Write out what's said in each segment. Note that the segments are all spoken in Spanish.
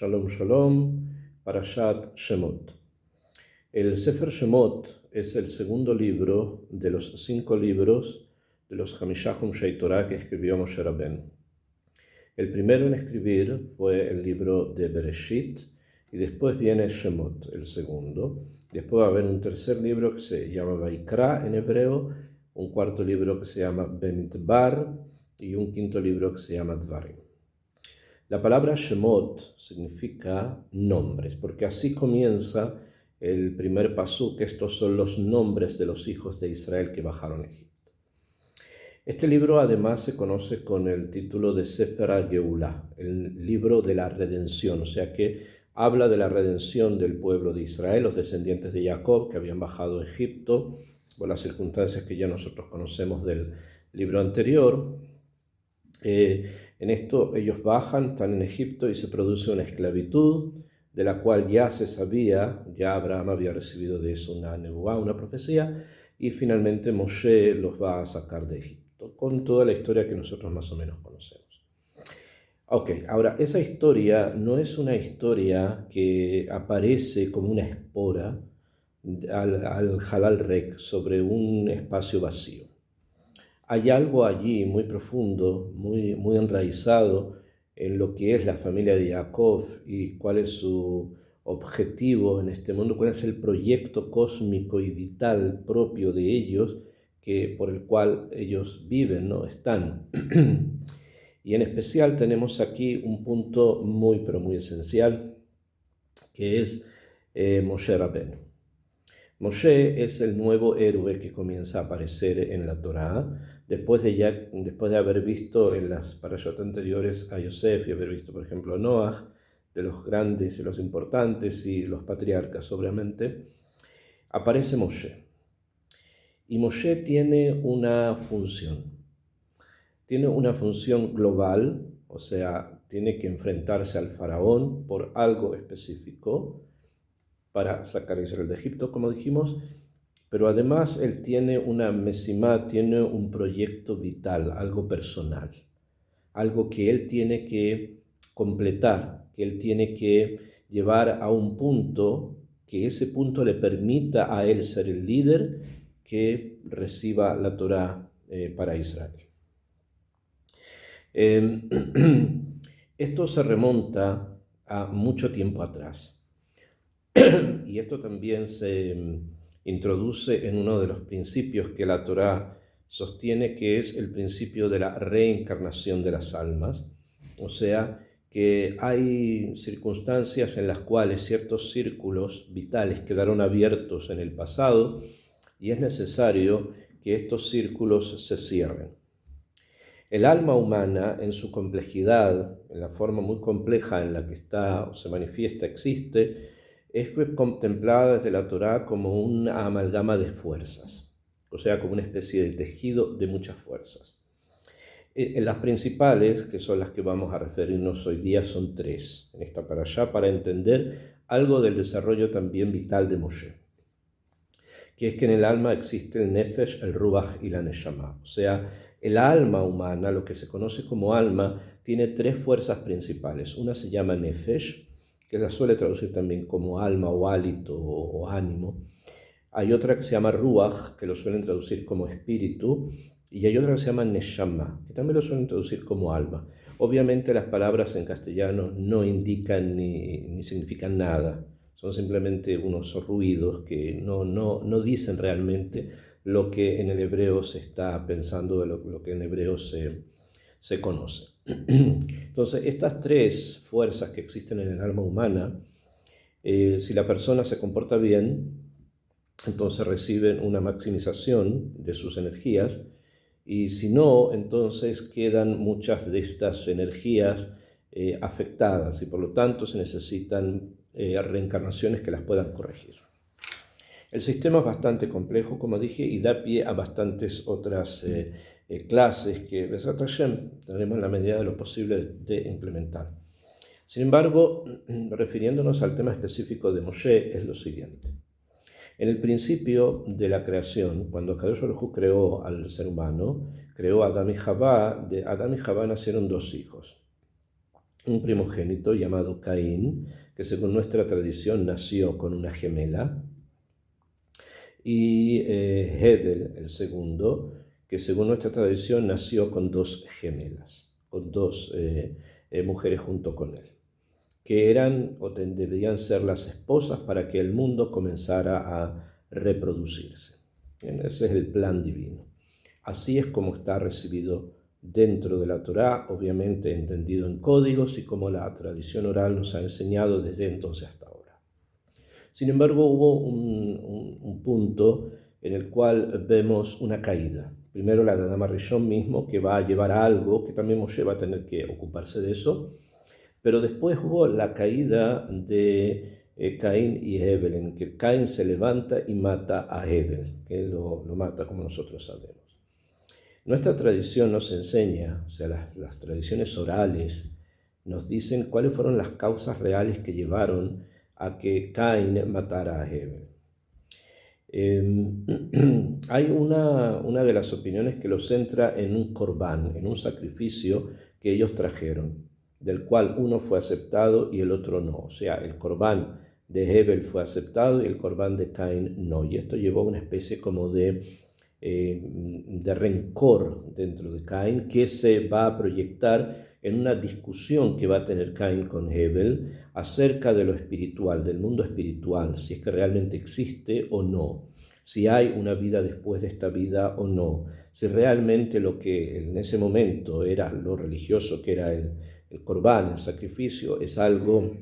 Shalom Shalom, Parashat Shemot. El Sefer Shemot es el segundo libro de los 5 libros de los Hamishah Humshei Torah que escribió Moshe Rabbeinu. El primero en escribir fue el libro de Bereshit y después viene Shemot, el segundo. Después va a haber un tercer libro que se llama Vaikra en hebreo, un cuarto libro que se llama Bemidbar y un quinto libro que se llama Dvarim. La palabra Shemot significa nombres, porque así comienza el primer pasuk, que estos son los nombres de los hijos de Israel que bajaron a Egipto. Este libro además se conoce con el título de Sefer HaGeulah, el libro de la redención, o sea que habla de la redención del pueblo de Israel, los descendientes de Jacob que habían bajado a Egipto, por las circunstancias que ya nosotros conocemos del libro anterior. En esto ellos bajan, están en Egipto y se produce una esclavitud, de la cual ya se sabía, ya Abraham había recibido de eso una nebuá, una profecía, y finalmente Moshe los va a sacar de Egipto, con toda la historia que nosotros más o menos conocemos. Ok, ahora esa historia no es una historia que aparece como una espora al Halal Rek sobre un espacio vacío. Hay algo allí muy profundo, muy enraizado en lo que es la familia de Jacob y cuál es su objetivo en este mundo, cuál es el proyecto cósmico y vital propio de ellos, por el cual ellos viven, ¿no? Están. Y en especial tenemos aquí un punto pero muy esencial, que es Moshe Rabbeinu. Moshe es el nuevo héroe que comienza a aparecer en la Torá, después de haber visto en las parashot anteriores a Yosef y haber visto, por ejemplo, a Noach, de los grandes y los importantes y los patriarcas, obviamente, aparece Moshe. Y Moshe tiene una función global, o sea, tiene que enfrentarse al faraón por algo específico, para sacar a Israel de Egipto, como dijimos, pero además él tiene una mesimá, tiene un proyecto vital, algo personal, algo que él tiene que completar, que él tiene que llevar a un punto, que ese punto le permita a él ser el líder que reciba la Torá para Israel. Esto se remonta a mucho tiempo atrás. Y esto también se introduce en uno de los principios que la Torá sostiene, que es el principio de la reencarnación de las almas. O sea, que hay circunstancias en las cuales ciertos círculos vitales quedaron abiertos en el pasado y es necesario que estos círculos se cierren. El alma humana, en su complejidad, en la forma muy compleja en la que está o se manifiesta, existe, es contemplada desde la Torá como una amalgama de fuerzas, o sea, como una especie de tejido de muchas fuerzas. Las principales, que son las que vamos a referirnos hoy día, son 3 en esta parashá, para entender algo del desarrollo también vital de Moshe, que es que en el alma existe el nefesh, el ruach y la neshama, o sea, el alma humana, lo que se conoce como alma, tiene 3 fuerzas principales. Una se llama nefesh, que se suele traducir también como alma o hálito o ánimo. Hay otra que se llama ruach, que lo suelen traducir como espíritu, y hay otra que se llama neshama, que también lo suelen traducir como alma. Obviamente las palabras en castellano no indican ni significan nada, son simplemente unos ruidos que no dicen realmente lo que en el hebreo se está pensando, de lo que en hebreo se conoce. Entonces, estas 3 fuerzas que existen en el alma humana, si la persona se comporta bien, entonces reciben una maximización de sus energías, y si no, entonces quedan muchas de estas energías afectadas, y por lo tanto se necesitan reencarnaciones que las puedan corregir. El sistema es bastante complejo, como dije, y da pie a bastantes otras clases que Bezrat Hashem tendremos en la medida de lo posible de implementar. Sin embargo, refiriéndonos al tema específico de Moshe, es lo siguiente. En el principio de la creación, cuando Kadosh Baruj Hu creó al ser humano, creó a Adán y Javá, de Adán y Javá nacieron 2 hijos. un primogénito llamado Caín, que según nuestra tradición nació con una gemela, y Hebel, el segundo, que según nuestra tradición nació con dos gemelas, con dos mujeres junto con él, que eran o deberían ser las esposas para que el mundo comenzara a reproducirse. Ese es el plan divino. Así es como está recibido dentro de la Torá, obviamente entendido en códigos y como la tradición oral nos ha enseñado desde entonces hasta ahora. Sin embargo, hubo un punto en el cual vemos una caída. Primero la de Adán Rishon mismo, que va a llevar a algo, que también Moshe va a tener que ocuparse de eso, pero después hubo la caída de Caín y Hebel, en que Caín se levanta y mata a Hebel, que lo mata como nosotros sabemos. Nuestra tradición nos enseña, o sea, las tradiciones orales nos dicen cuáles fueron las causas reales que llevaron a que Caín matara a Hebel. Hay una de las opiniones que lo centra en un corbán, en un sacrificio que ellos trajeron, del cual uno fue aceptado y el otro no. O sea, el corbán de Hebel fue aceptado y el corbán de Caín no. Y esto llevó a una especie como de rencor dentro de Caín, que se va a proyectar en una discusión que va a tener Caín con Hebel acerca de lo espiritual, del mundo espiritual, si es que realmente existe o no, si hay una vida después de esta vida o no, si realmente lo que en ese momento era lo religioso, que era el corbán, el sacrificio, es algo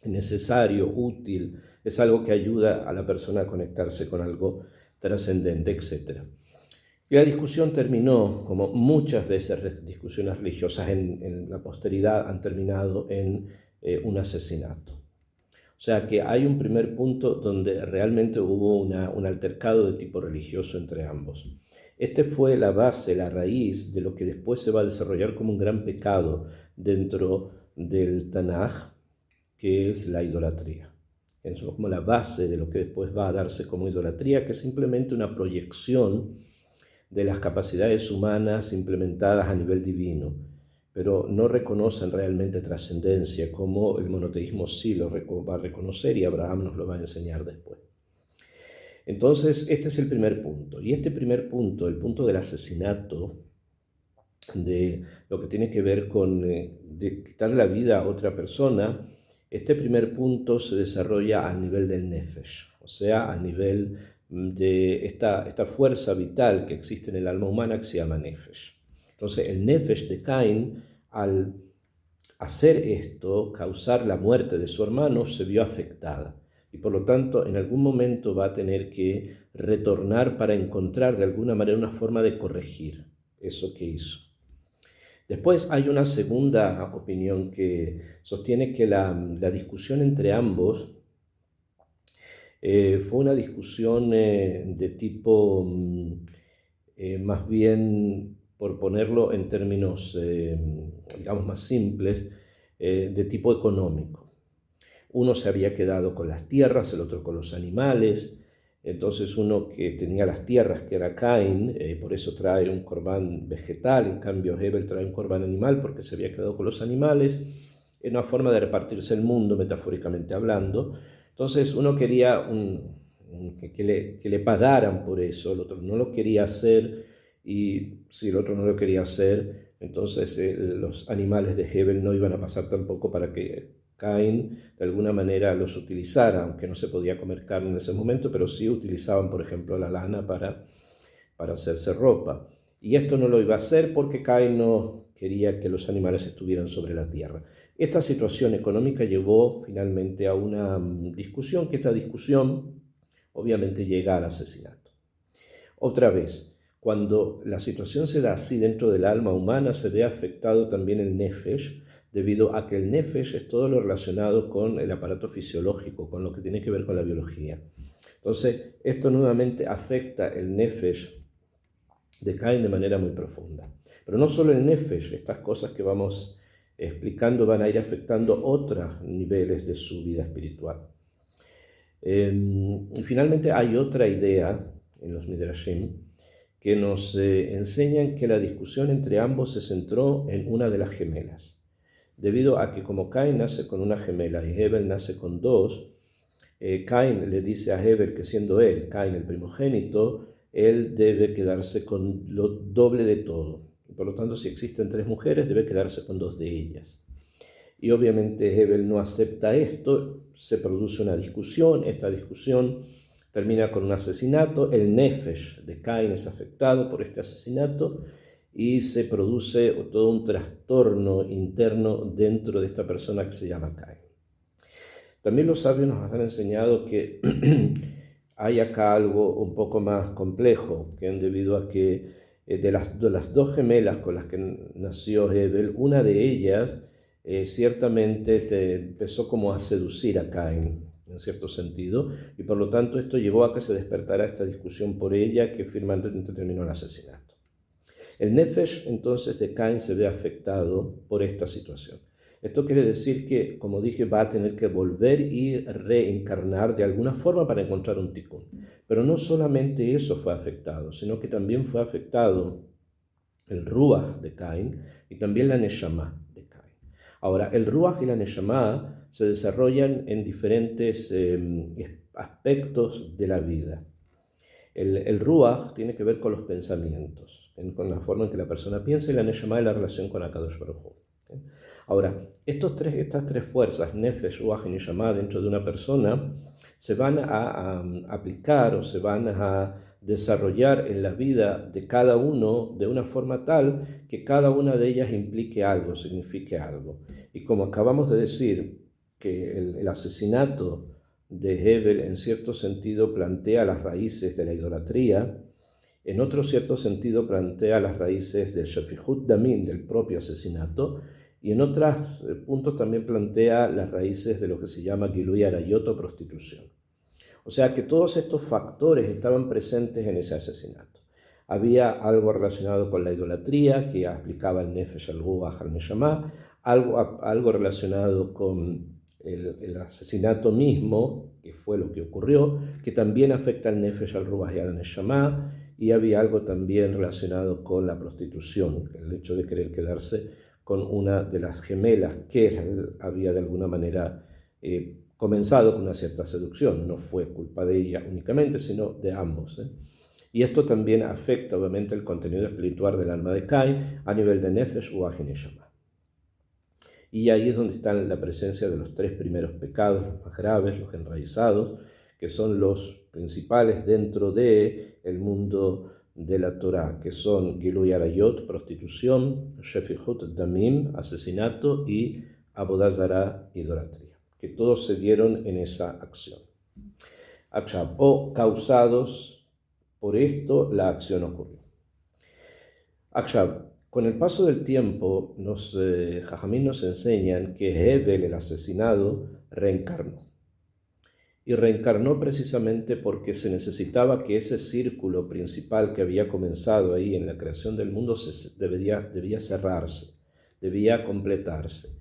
necesario, útil, es algo que ayuda a la persona a conectarse con algo trascendente, etc. Y la discusión terminó, como muchas veces discusiones religiosas en la posteridad han terminado en un asesinato. O sea que hay un primer punto donde realmente hubo un altercado de tipo religioso entre ambos. Este fue la base, la raíz de lo que después se va a desarrollar como un gran pecado dentro del Tanaj, que es la idolatría. Es como la base de lo que después va a darse como idolatría, que es simplemente una proyección de las capacidades humanas implementadas a nivel divino, pero no reconocen realmente trascendencia, como el monoteísmo sí lo va a reconocer y Abraham nos lo va a enseñar después. Entonces, este es el primer punto. Y este primer punto, el punto del asesinato, de lo que tiene que ver con de quitar la vida a otra persona, este primer punto se desarrolla al nivel del nefesh, o sea, al nivel de esta fuerza vital que existe en el alma humana que se llama nefesh. Entonces, el nefesh de Caín, al hacer esto, causar la muerte de su hermano, se vio afectada. Y por lo tanto, en algún momento va a tener que retornar para encontrar de alguna manera una forma de corregir eso que hizo. Después hay una segunda opinión que sostiene que la discusión entre ambos fue una discusión de tipo, más bien, por ponerlo en términos, digamos, más simples, de tipo económico. Uno se había quedado con las tierras, el otro con los animales. Entonces uno que tenía las tierras, que era Caín, por eso trae un corbán vegetal, en cambio Hebel trae un corbán animal porque se había quedado con los animales, en una forma de repartirse el mundo, metafóricamente hablando. Entonces uno quería que le pagaran por eso, el otro no lo quería hacer, y si el otro no lo quería hacer, entonces los animales de Hebel no iban a pasar tampoco para que Caín de alguna manera los utilizara, aunque no se podía comer carne en ese momento, pero sí utilizaban, por ejemplo, la lana para hacerse ropa. Y esto no lo iba a hacer porque Caín no quería que los animales estuvieran sobre la tierra. Esta situación económica llevó finalmente a una discusión, que esta discusión obviamente llega al asesinato. Otra vez, cuando la situación se da así dentro del alma humana, se ve afectado también el nefesh, debido a que el nefesh es todo lo relacionado con el aparato fisiológico, con lo que tiene que ver con la biología. Entonces, esto nuevamente afecta el nefesh de Caín de manera muy profunda. Pero no solo el nefesh, estas cosas que vamos explicando van a ir afectando otros niveles de su vida espiritual. Y finalmente hay otra idea en los Midrashim que nos enseñan que la discusión entre ambos se centró en una de las gemelas. debido a que como Caín nace con una gemela y Hebel nace con dos, Caín le dice a Hebel que siendo él, Caín el primogénito, él debe quedarse con lo doble de todo. Por lo tanto, si existen 3 mujeres, debe quedarse con 2 de ellas. Y obviamente Hebel no acepta esto, se produce una discusión, esta discusión termina con un asesinato, el Nefesh de Caín es afectado por este asesinato y se produce todo un trastorno interno dentro de esta persona que se llama Caín. También los sabios nos han enseñado que hay acá algo un poco más complejo, que debido a que de las 2 gemelas con las que nació Hebel, una de ellas ciertamente empezó como a seducir a Caín, en cierto sentido, y por lo tanto esto llevó a que se despertara esta discusión por ella que finalmente terminó el asesinato. El Nefesh entonces de Caín se ve afectado por esta situación. Esto quiere decir que, como dije, va a tener que volver y reencarnar de alguna forma para encontrar un tikkun. Pero no solamente eso fue afectado, sino que también fue afectado el Ruach de Caín y también la Neshama de Caín. Ahora, el Ruach y la Neshama se desarrollan en diferentes aspectos de la vida. El Ruach tiene que ver con los pensamientos, con la forma en que la persona piensa, y la Neshama es la relación con Akadosh Baruj Hu. Ahora, estas tres fuerzas, Nefesh, Ruach y Neshama, dentro de una persona, se van a aplicar o se van a desarrollar en la vida de cada uno de una forma tal que cada una de ellas implique algo, signifique algo. Y como acabamos de decir, que el asesinato de Hebel en cierto sentido plantea las raíces de la idolatría, en otro cierto sentido plantea las raíces del Shefihut Damin, del propio asesinato, y en otros puntos también plantea las raíces de lo que se llama Gilui Arayot o prostitución. O sea que todos estos factores estaban presentes en ese asesinato. Había algo relacionado con la idolatría, que aplicaba el Nefesh al Ruach al Neshama, algo relacionado con el asesinato mismo, que fue lo que ocurrió, que también afecta al Nefesh, al Ruach y al Neshama, y había algo también relacionado con la prostitución, el hecho de querer quedarse con una de las gemelas que había de alguna manera comenzado con una cierta seducción. No fue culpa de ella únicamente, sino de ambos. Y esto también afecta obviamente el contenido espiritual del alma de Caín a nivel de Nefesh, Ruach y Neshama. Y ahí es donde está la presencia de los 3 primeros pecados, los más graves, los enraizados, que son los principales dentro del mundo de la Torá, que son Gilui Arayot, prostitución, Shefihut Damim, asesinato, y Avodah Zará, idolatría, que todos se dieron en esa acción. O causados por esto, la acción ocurrió. Con el paso del tiempo, los Jajamín nos enseñan que Hebel, el asesinado, reencarnó. Y reencarnó precisamente porque se necesitaba que ese círculo principal que había comenzado ahí en la creación del mundo debía cerrarse, debía completarse.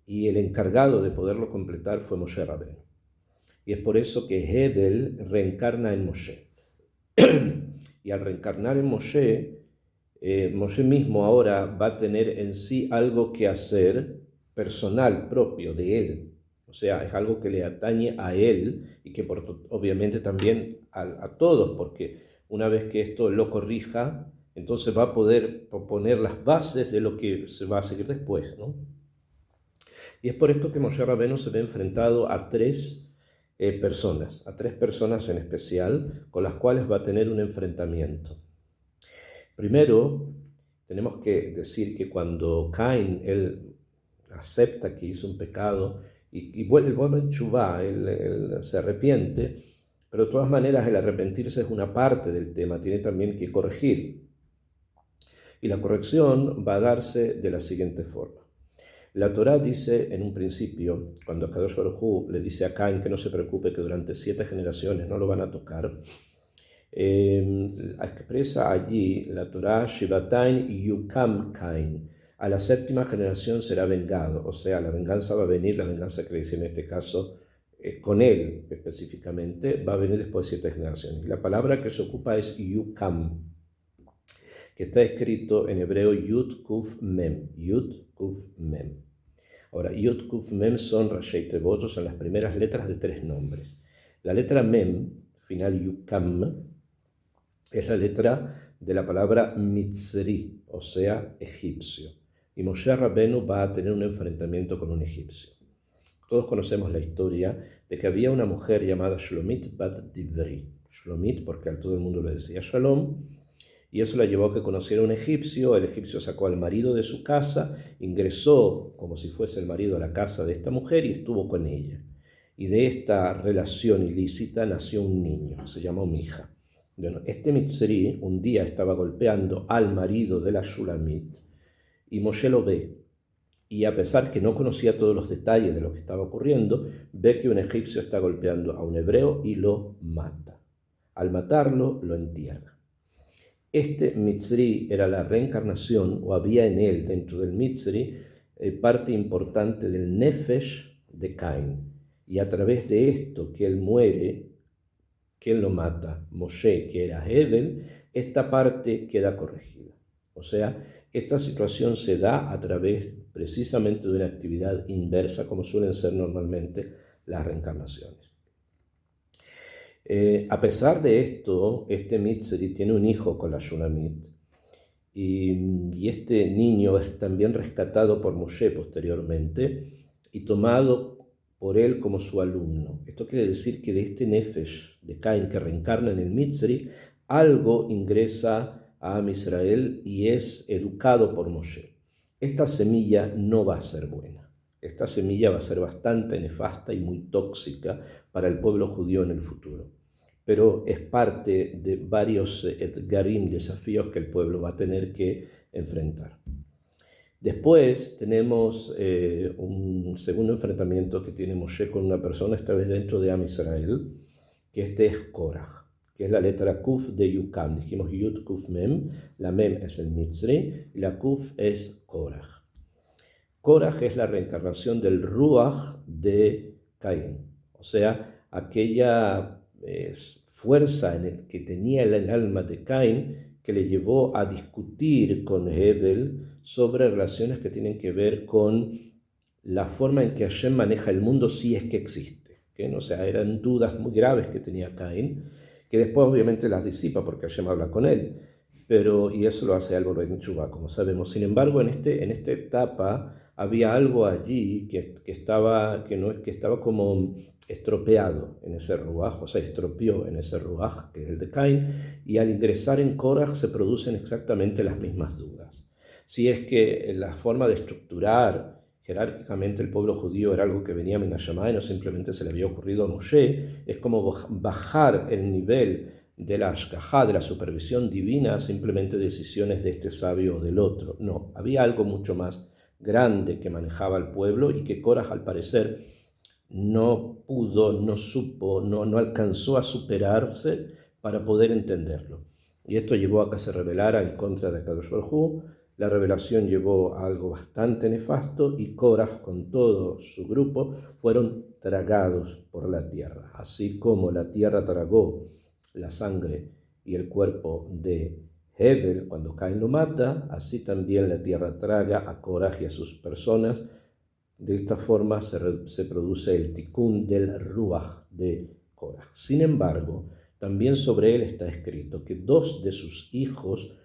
Y el encargado de poderlo completar fue Moshe Rabbeinu. Y es por eso que Hebel reencarna en Moshe. Y al reencarnar en Moshe, Moshe mismo ahora va a tener en sí algo que hacer personal, propio de él. O sea, es algo que le atañe a él y que obviamente también a todos, porque una vez que esto lo corrija, entonces va a poder poner las bases de lo que se va a seguir después, ¿no? Y es por esto que Moshe Rabbeinu se ve enfrentado a 3 personas, a 3 personas en especial, con las cuales va a tener un enfrentamiento. Primero, tenemos que decir que cuando Caín, él acepta que hizo un pecado y vuelve en Teshuvá, él se arrepiente, pero de todas maneras el arrepentirse es una parte del tema, tiene también que corregir. Y la corrección va a darse de la siguiente forma. La Torá dice en un principio, cuando Akadosh Baruj Hu le dice a Caín que no se preocupe, que durante 7 generaciones no lo van a tocar, expresa allí la Torá, Shivatain Yukam Caín, a la 7ª generación será vengado, o sea, la venganza va a venir, la venganza que dice en este caso, con él específicamente, va a venir después de 7 generaciones. Y la palabra que se ocupa es Yukam, que está escrito en hebreo Yud Kuf Mem, Yud Kuf Mem. Ahora, Yud Kuf Mem son Rashei Tevot, son las primeras letras de 3 nombres. La letra Mem, final Yukam, es la letra de la palabra Mitzri, o sea, egipcio. Y Moshe Rabbenu va a tener un enfrentamiento con un egipcio. Todos conocemos la historia de que había una mujer llamada Shlomit Bat Divri. Shlomit porque a todo el mundo le decía Shalom, y eso la llevó a que conociera a un egipcio. El egipcio sacó al marido de su casa, ingresó como si fuese el marido a la casa de esta mujer y estuvo con ella. Y de esta relación ilícita nació un niño, se llamó Mija. Bueno, este Mitzri un día estaba golpeando al marido de la Shulamit y Moshe lo ve. Y a pesar que no conocía todos los detalles de lo que estaba ocurriendo, ve que un egipcio está golpeando a un hebreo y lo mata. Al matarlo, lo entierra. Este Mitzri era la reencarnación, o había en él, dentro del Mitzri, parte importante del Nefesh de Caín. Y a través de esto, que él muere, ¿quién lo mata? Moshe, que era Hebel, esta parte queda corregida. O sea, esta situación se da a través precisamente de una actividad inversa, como suelen ser normalmente las reencarnaciones. A pesar de esto, este Mitzri tiene un hijo con la Shulamit, y este niño es también rescatado por Moshe posteriormente y tomado por él como su alumno. Esto quiere decir que de este Nefesh de Caín que reencarna en el Mitzri, algo ingresa a Am Israel y es educado por Moshe. Esta semilla no va a ser buena. Esta semilla va a ser bastante nefasta y muy tóxica para el pueblo judío en el futuro. Pero es parte de varios etgarim, desafíos que el pueblo va a tener que enfrentar. Después tenemos un segundo enfrentamiento que tiene Moshe con una persona, esta vez dentro de Am Israel, que este es Korach, que es la letra Kuf de Yukam. Dijimos Yud Kuf Mem, la Mem es el Mitzri y la Kuf es Korach. Korach es la reencarnación del Ruach de Caín, o sea, aquella fuerza que tenía el alma de Caín que le llevó a discutir con Hebel sobre relaciones que tienen que ver con la forma en que Hashem maneja el mundo si es que existe. ¿Okay? O sea, eran dudas muy graves que tenía Caín, que después obviamente las disipa porque Hashem habla con él, y eso lo hace algo en Tshuva, como sabemos. Sin embargo, en esta etapa había algo allí que estaba como estropeado en ese ruaj, o sea, estropeó en ese ruaj, que es el de Caín, y al ingresar en Korach se producen exactamente las mismas dudas. Si es que la forma de estructurar jerárquicamente el pueblo judío era algo que venía Min Hashamayim, no simplemente se le había ocurrido a Moshe, es como bajar el nivel de la ashkajá, de la supervisión divina, simplemente decisiones de este sabio o del otro. No, había algo mucho más grande que manejaba al pueblo y que Korach al parecer no pudo, no supo, no alcanzó a superarse para poder entenderlo. Y esto llevó a que se rebelara en contra de Akadosh Baruj Hu. La revelación llevó a algo bastante nefasto y Korach con todo su grupo fueron tragados por la tierra. Así como la tierra tragó la sangre y el cuerpo de Hebel cuando Caín lo mata, así también la tierra traga a Korach y a sus personas. De esta forma se produce el tikkun del ruaj de Korach. Sin embargo, también sobre él está escrito que 2 de sus hijos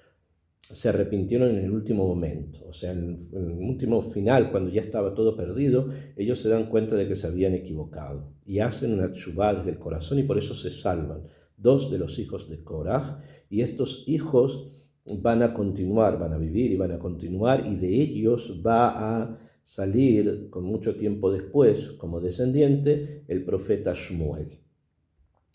se arrepintieron en el último momento, o sea, en el último final, cuando ya estaba todo perdido, ellos se dan cuenta de que se habían equivocado y hacen una teshuvá desde el corazón y por eso se salvan 2 de los hijos de Korach, y estos hijos van a continuar, van a vivir y van a continuar, y de ellos va a salir con mucho tiempo después como descendiente el profeta Shmuel.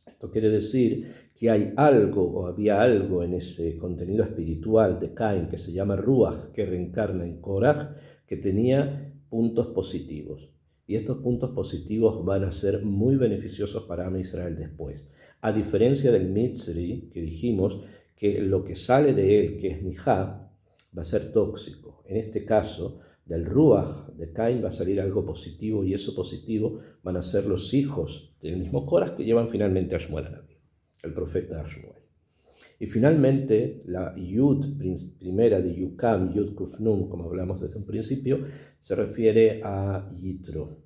Esto quiere decir que hay algo o había algo en ese contenido espiritual de Caín que se llama Ruach, que reencarna en Korach, que tenía puntos positivos. Y estos puntos positivos van a ser muy beneficiosos para Am Israel después. A diferencia del Mitzri, que dijimos que lo que sale de él, que es Mijá, va a ser tóxico. En este caso, del Ruach de Caín va a salir algo positivo, y eso positivo van a ser los hijos del mismo Korach que llevan finalmente a Shmuel Anabí, el profeta Shmuel. Y finalmente, la Yud primera de Yukam, Yud Kuf Nun, como hablamos desde un principio, se refiere a Yitro.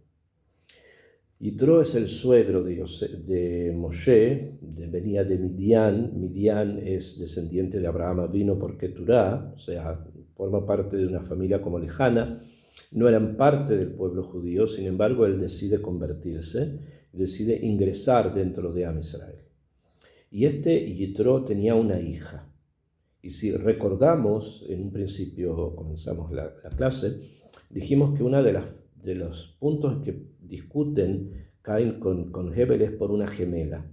Yitro es el suegro de Moshe, venía de Midian. Midian es descendiente de Abraham, vino por Keturá, o sea, forma parte de una familia como lejana. No eran parte del pueblo judío, sin embargo, él decide convertirse, decide ingresar dentro de Am Israel. Y Yitro tenía una hija. Y si recordamos, en un principio comenzamos la clase, dijimos que uno de los puntos que discuten Caín con Hebel es por una gemela.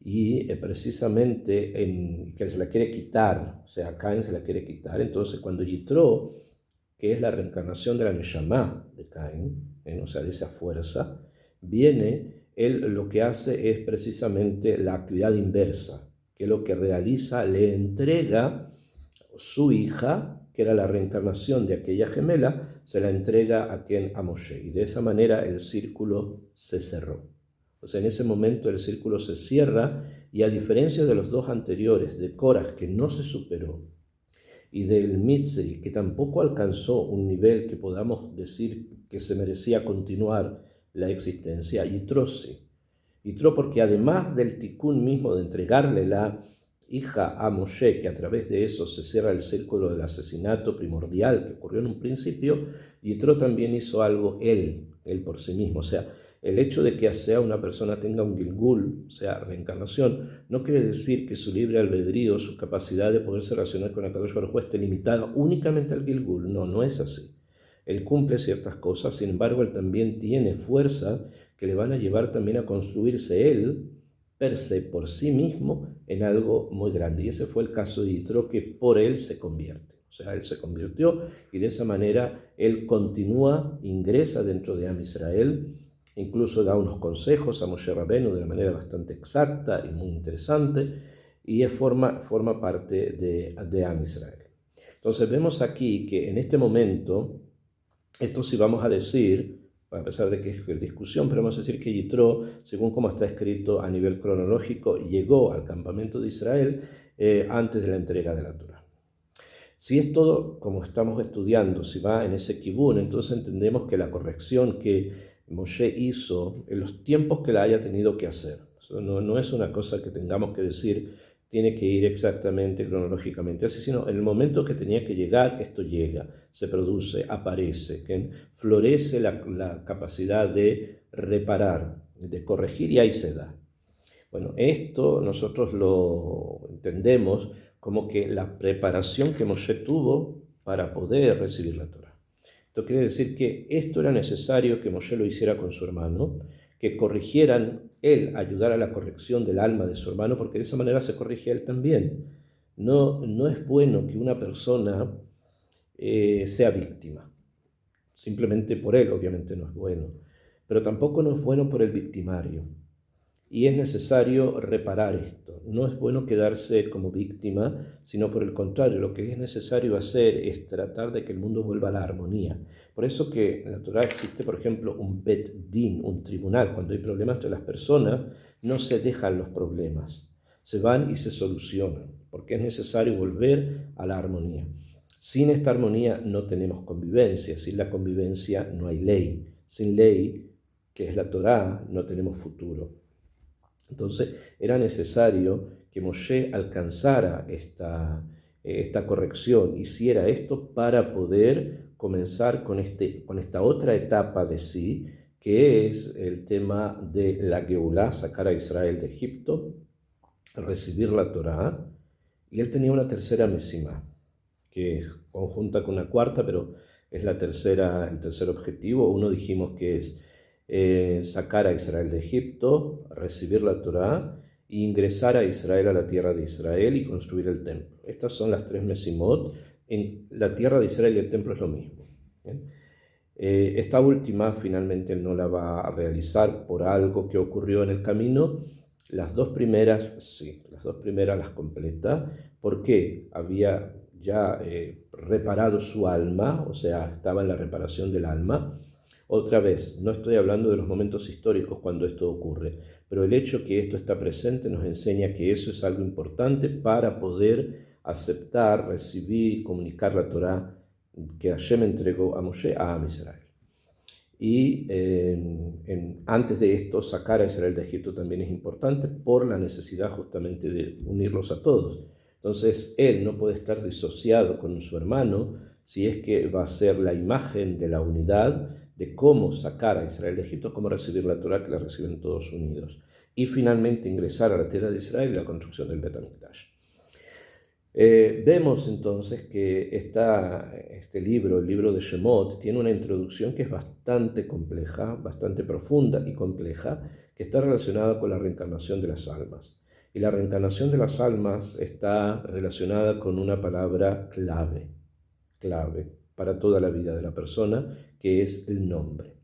Y precisamente que se la quiere quitar, o sea, Caín se la quiere quitar. Entonces, cuando Yitro, que es la reencarnación de la Neshama de Caín, o sea, de esa fuerza, viene, él lo que hace es precisamente la actividad inversa, que lo que realiza, le entrega su hija, que era la reencarnación de aquella gemela, se la entrega a Moshe. Y de esa manera el círculo se cerró. O sea, en ese momento el círculo se cierra y a diferencia de los dos anteriores, de Korah, que no se superó, y del Mitzri, que tampoco alcanzó un nivel que podamos decir que se merecía continuar la existencia, Yitro sí. Yitro porque además del tikkun mismo de entregarle la hija a Moshe, que a través de eso se cierra el círculo del asesinato primordial que ocurrió en un principio, Yitro también hizo algo él por sí mismo. O sea, el hecho de que sea una persona tenga un Gilgul, o sea, reencarnación, no quiere decir que su libre albedrío, su capacidad de poderse relacionar con Akadosh Baruj Hu esté limitada únicamente al Gilgul. No, no es así. Él cumple ciertas cosas, sin embargo, él también tiene fuerzas que le van a llevar también a construirse él, per se, por sí mismo, en algo muy grande. Y ese fue el caso de Yitro, que por él se convierte. O sea, él se convirtió y de esa manera él continúa, ingresa dentro de Am Israel, incluso da unos consejos a Moshe Rabbeinu de una manera bastante exacta y muy interesante, y forma parte de Am Israel. Entonces vemos aquí que en este momento, esto sí vamos a decir, a pesar de que es discusión, pero vamos a decir que Yitro, según como está escrito a nivel cronológico, llegó al campamento de Israel antes de la entrega de la Torá. Si es todo como estamos estudiando, si va en ese kibún, entonces entendemos que la corrección que Moshe hizo en los tiempos que la haya tenido que hacer, eso no es una cosa que tengamos que decir, tiene que ir exactamente cronológicamente así, sino en el momento que tenía que llegar, esto llega, se produce, aparece, que florece la capacidad de reparar, de corregir y ahí se da. Bueno, esto nosotros lo entendemos como que la preparación que Moshe tuvo para poder recibir la Torá. Esto quiere decir que esto era necesario que Moshe lo hiciera con su hermano, que corrigieran, él ayudara a la corrección del alma de su hermano, porque de esa manera se corrige él también. No es bueno que una persona sea víctima. Simplemente por él, obviamente no es bueno. Pero tampoco no es bueno por el victimario. Y es necesario reparar esto. No es bueno quedarse como víctima, sino por el contrario, lo que es necesario hacer es tratar de que el mundo vuelva a la armonía. Por eso que en la Torá existe, por ejemplo, un Bet Din, un tribunal. Cuando hay problemas entre las personas, no se dejan los problemas, se van y se solucionan, porque es necesario volver a la armonía. Sin esta armonía no tenemos convivencia, sin la convivencia no hay ley, sin ley, que es la Torá, no tenemos futuro. Entonces era necesario que Moshe alcanzara esta corrección, hiciera esto para poder comenzar con esta otra etapa de sí, que es el tema de la Geulá, sacar a Israel de Egipto, recibir la Torá, y él tenía una tercera mesima, que es conjunta con la cuarta, pero es el tercer objetivo. Uno dijimos que es sacar a Israel de Egipto, recibir la Torá e ingresar a Israel, a la tierra de Israel y construir el templo. Estas son las tres mesimot. En la tierra de Israel y el templo es lo mismo. Esta última finalmente no la va a realizar por algo que ocurrió en el camino. Las dos primeras sí, las dos primeras las completa porque había ya reparado su alma, o sea, estaba en la reparación del alma. Otra vez, no estoy hablando de los momentos históricos cuando esto ocurre, pero el hecho que esto está presente nos enseña que eso es algo importante para poder aceptar, recibir y comunicar la Torá que Hashem entregó a Moshe a Am Israel. Y antes de esto, sacar a Israel de Egipto también es importante por la necesidad justamente de unirlos a todos. Entonces, él no puede estar disociado con su hermano si es que va a ser la imagen de la unidad de cómo sacar a Israel de Egipto, cómo recibir la Torá que la reciben todos unidos. Y finalmente ingresar a la tierra de Israel y la construcción del Bet HaMikdash. Vemos entonces que este libro, el libro de Shemot, tiene una introducción que es bastante compleja, bastante profunda y compleja, que está relacionada con la reencarnación de las almas. Y la reencarnación de las almas está relacionada con una palabra clave para toda la vida de la persona, que es el nombre.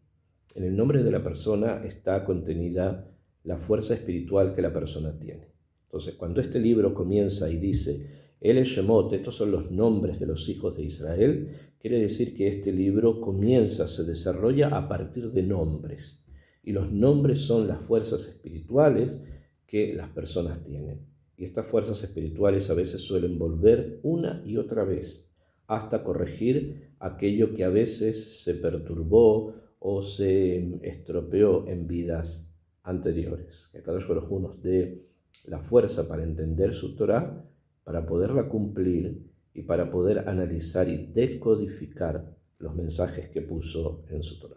En el nombre de la persona está contenida la fuerza espiritual que la persona tiene. Entonces, cuando este libro comienza y dice El Shemot, estos son los nombres de los hijos de Israel, quiere decir que este libro comienza, se desarrolla a partir de nombres. Y los nombres son las fuerzas espirituales que las personas tienen. Y estas fuerzas espirituales a veces suelen volver una y otra vez hasta corregir aquello que a veces se perturbó o se estropeó en vidas anteriores. Que Akadosh Baruj Hu nos dé la fuerza para entender su Torá, para poderla cumplir y para poder analizar y decodificar los mensajes que puso en su Torá.